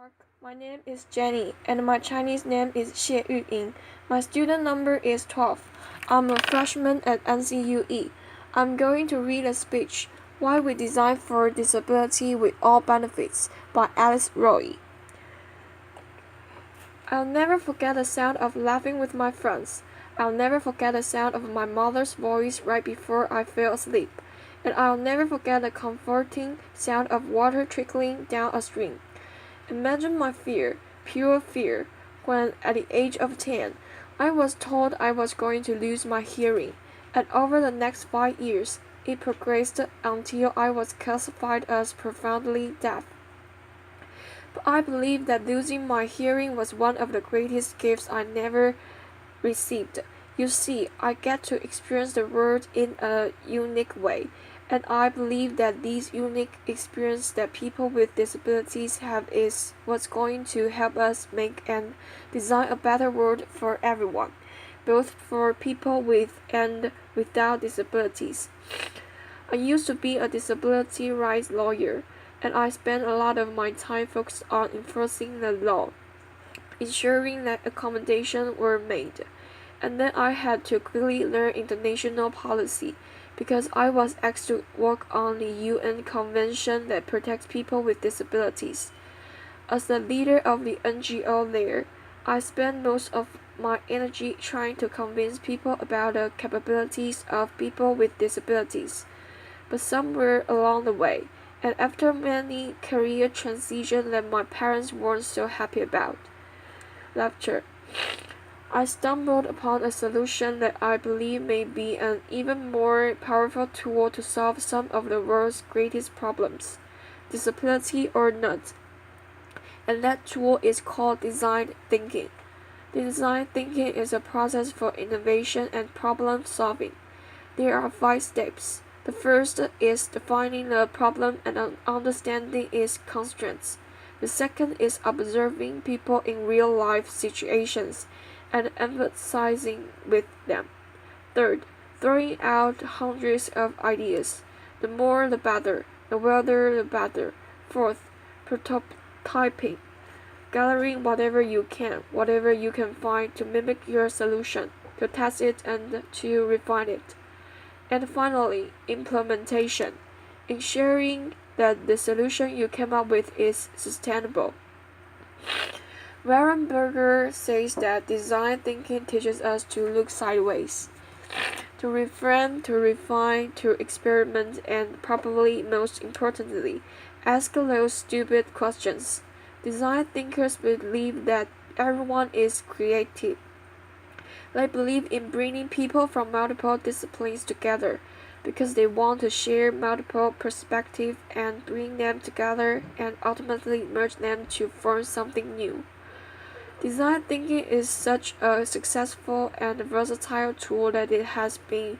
Mark. My name is Jenny, and my Chinese name is Xie Yuying. My student number is 12. I'm a freshman at NCUE. I'm going to read a speech, Why We Design for Disability with All Benefits, by Elise Roy. I'll never forget the sound of laughing with my friends. I'll never forget the sound of my mother's voice right before I fell asleep. And I'll never forget the comforting sound of water trickling down a stream. Imagine my fear, pure fear, when at the age of 10, I was told I was going to lose my hearing, and over the next 5 years, it progressed until I was classified as profoundly deaf. But I believe that losing my hearing was one of the greatest gifts I never received. You see, I get to experience the world in a unique way. And I believe that these unique experiences that people with disabilities have is what's going to help us make and design a better world for everyone, both for people with and without disabilities. I used to be a disability rights lawyer, and I spent a lot of my time focused on enforcing the law, ensuring that accommodations were made. And then I had to quickly learn international policy because I was asked to work on the UN Convention that protects people with disabilities. As the leader of the NGO there, I spent most of my energy trying to convince people about the capabilities of people with disabilities. But somewhere along the way, and after many career transitions that my parents weren't so happy about, laughter, I stumbled upon a solution that I believe may be an even more powerful tool to solve some of the world's greatest problems, disability or not. And that tool is called design thinking. Design thinking is a process for innovation and problem solving. There are 5 steps. The first is defining the problem and understanding its constraints. The second is observing people in real life situations and emphasizing with them. Third, throwing out hundreds of ideas. The more the better, the wilder the better. Fourth, prototyping. Gathering whatever you can find to mimic your solution, to test it and to refine it. And finally, implementation. Ensuring that the solution you came up with is sustainable. Warren Berger says that design thinking teaches us to look sideways, to reframe, to refine, to experiment, and probably most importantly, ask those stupid questions. Design thinkers believe that everyone is creative. They believe in bringing people from multiple disciplines together because they want to share multiple perspectives and bring them together and ultimately merge them to form something new. Design thinking is such a successful and versatile tool that it has been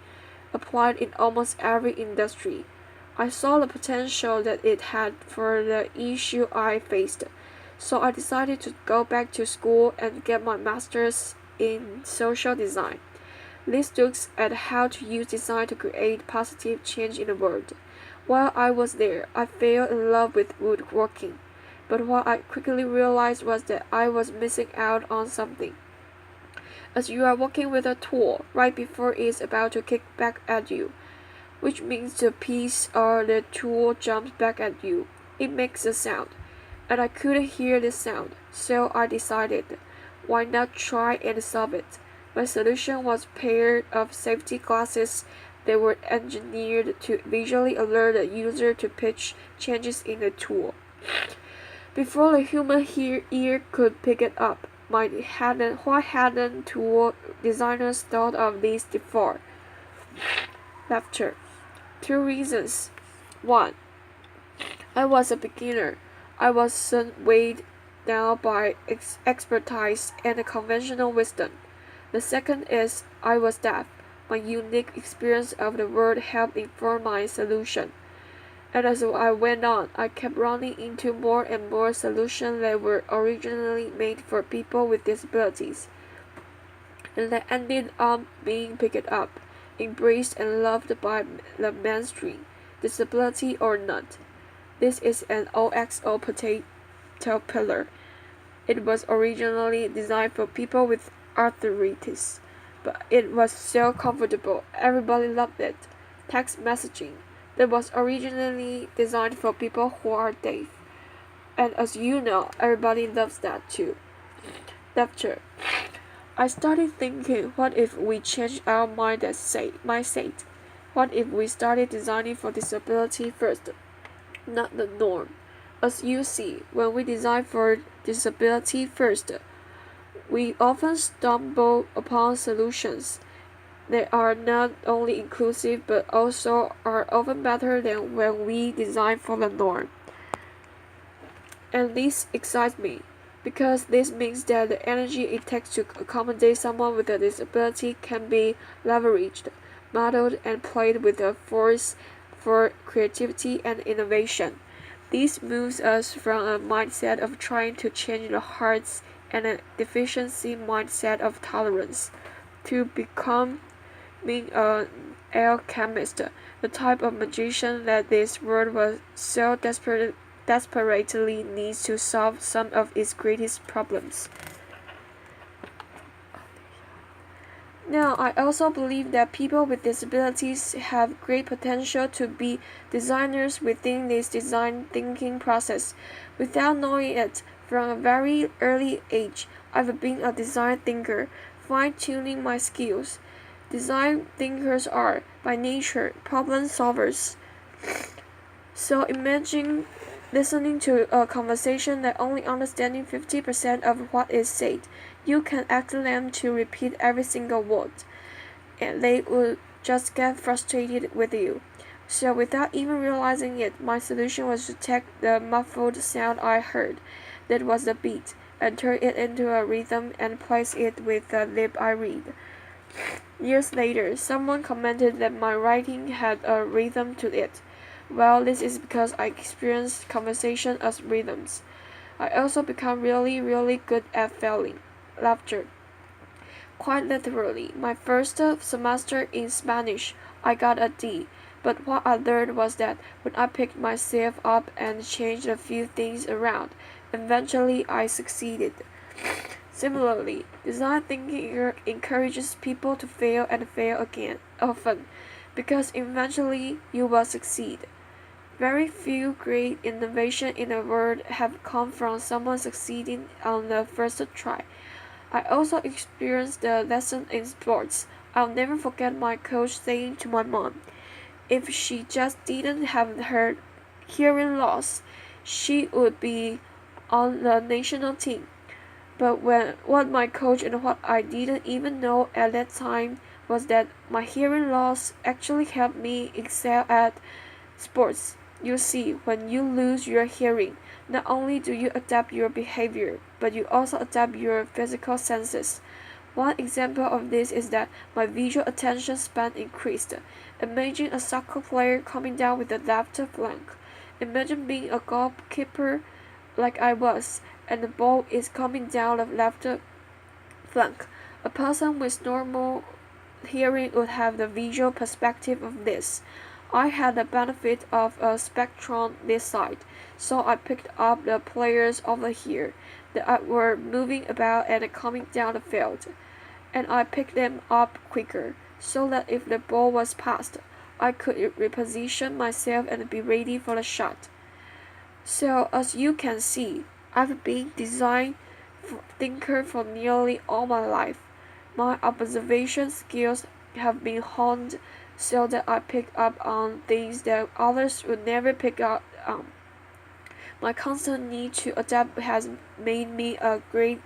applied in almost every industry. I saw the potential that it had for the issue I faced, so I decided to go back to school and get my master's in social design. This looks at how to use design to create positive change in the world. While I was there, I fell in love with woodworking. But what I quickly realized was that I was missing out on something. As you are working with a tool right before it's about to kick back at you, which means the piece or the tool jumps back at you, it makes a sound. And I couldn't hear the sound, so I decided, why not try and solve it? My solution was a pair of safety glasses that were engineered to visually alert the user to pitch changes in the tool before the human ear could pick it up. Why hadn't tool designers thought of this before? Laughter. 2 reasons. 1. I was a beginner. I wasn't weighed down by expertise and conventional wisdom. The second is I was deaf. My unique experience of the world helped inform my solution. And as I went on, I kept running into more and more solutions that were originally made for people with disabilities, and that ended up being picked up, embraced, and loved by the mainstream, disability or not. This is an OXO potato pillar. It was originally designed for people with arthritis, but it was so comfortable. Everybody loved it. Text messaging. That was originally designed for people who are deaf. And as you know, everybody loves that too. Lecture. I started thinking, what if we changed our mindset? What if we started designing for disability first, not the norm? As you see, when we design for disability first, we often stumble upon solutions that are not only inclusive but also are often better than when we design for the norm. And this excites me, because this means that the energy it takes to accommodate someone with a disability can be leveraged, modeled, and played with a force for creativity and innovation. This moves us from a mindset of trying to change the hearts and a deficiency mindset of tolerance to becoming an alchemist, the type of magician that this world was so desperately needs to solve some of its greatest problems. Now, I also believe that people with disabilities have great potential to be designers within this design thinking process. Without knowing it, from a very early age, I've been a design thinker, fine-tuning my skills. Design thinkers are, by nature, problem solvers. So imagine listening to a conversation that only understanding 50% of what is said. You can ask them to repeat every single word, and they would just get frustrated with you. So without even realizing it, my solution was to take the muffled sound I heard, that was the beat, and turn it into a rhythm and place it with the lip I read. Years later, someone commented that my writing had a rhythm to it. Well, this is because I experienced conversation as rhythms. I also become really, really good at failing. Laughter. Quite literally, my first semester in Spanish, I got a D. But what I learned was that when I picked myself up and changed a few things around, eventually I succeeded. Similarly, design thinking encourages people to fail and fail again, often, because eventually you will succeed. Very few great innovations in the world have come from someone succeeding on the first try. I also experienced the lesson in sports. I'll never forget my coach saying to my mom, if she just didn't have her hearing loss, she would be on the national team. But what my coach and what I didn't even know at that time was that my hearing loss actually helped me excel at sports. You see, when you lose your hearing, not only do you adapt your behavior, but you also adapt your physical senses. One example of this is that my visual attention span increased. Imagine a soccer player coming down with the left flank. Imagine being a goalkeeper like I was, and the ball is coming down the left flank. A person with normal hearing would have the visual perspective of this. I had the benefit of a spectrum this side, so I picked up the players over here that were moving about and coming down the field, and I picked them up quicker, so that if the ball was passed, I could reposition myself and be ready for the shot. So as you can see, I've been design thinker for nearly all my life. My observation skills have been honed so that I pick up on things that others would never pick up on. My constant need to adapt has made me a great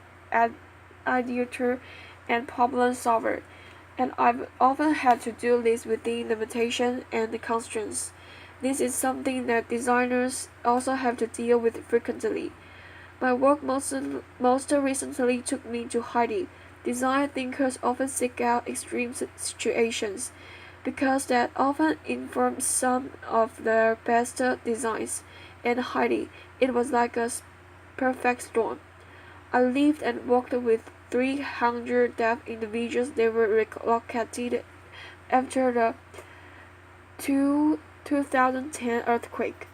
ideator and problem solver, and I've often had to do this within limitations and constraints. This is something that designers also have to deal with frequently. My work most recently took me to Haiti. Design thinkers often seek out extreme situations, because that often informs some of their best designs. In Haiti, it was like a perfect storm. I lived and worked with 300 deaf individuals. They were relocated after the 2010 earthquake.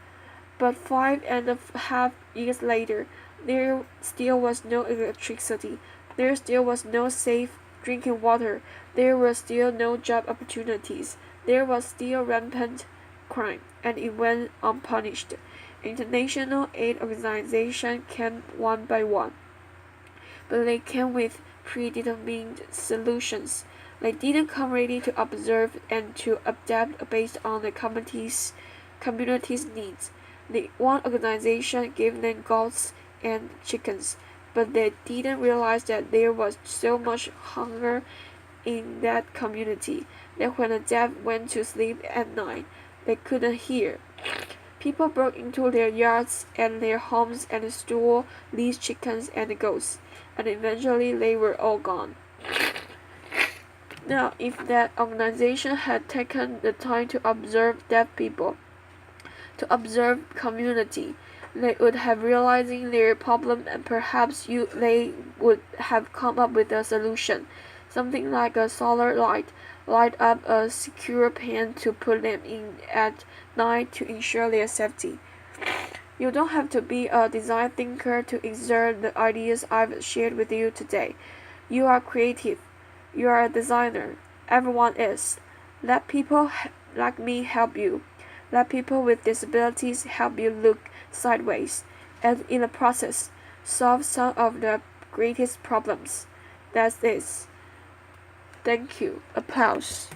But 5.5 years later, There still was no electricity. There still was no safe drinking water. There were still no job opportunities. There was still rampant crime, and it went unpunished. International aid organizations came one by one, but they came with predetermined solutions. They didn't come ready to observe and to adapt based on the community's needs. The one organization gave them goats and chickens, but they didn't realize that there was so much hunger in that community that when the dead went to sleep at night, they couldn't hear. People broke into their yards and their homes and stole these chickens and goats, and eventually they were all gone. Now, if that organization had taken the time to observe deaf people, to observe community, they would have realizing their problem and perhaps they would have come up with a solution. Something like a solar light up a secure pen to put them in at night to ensure their safety. You don't have to be a design thinker to exert the ideas I've shared with you today. You are creative. You are a designer. Everyone is. Let people like me help you. Let people with disabilities help you look sideways, and in the process, solve some of the greatest problems. That's it. Thank you. Applause.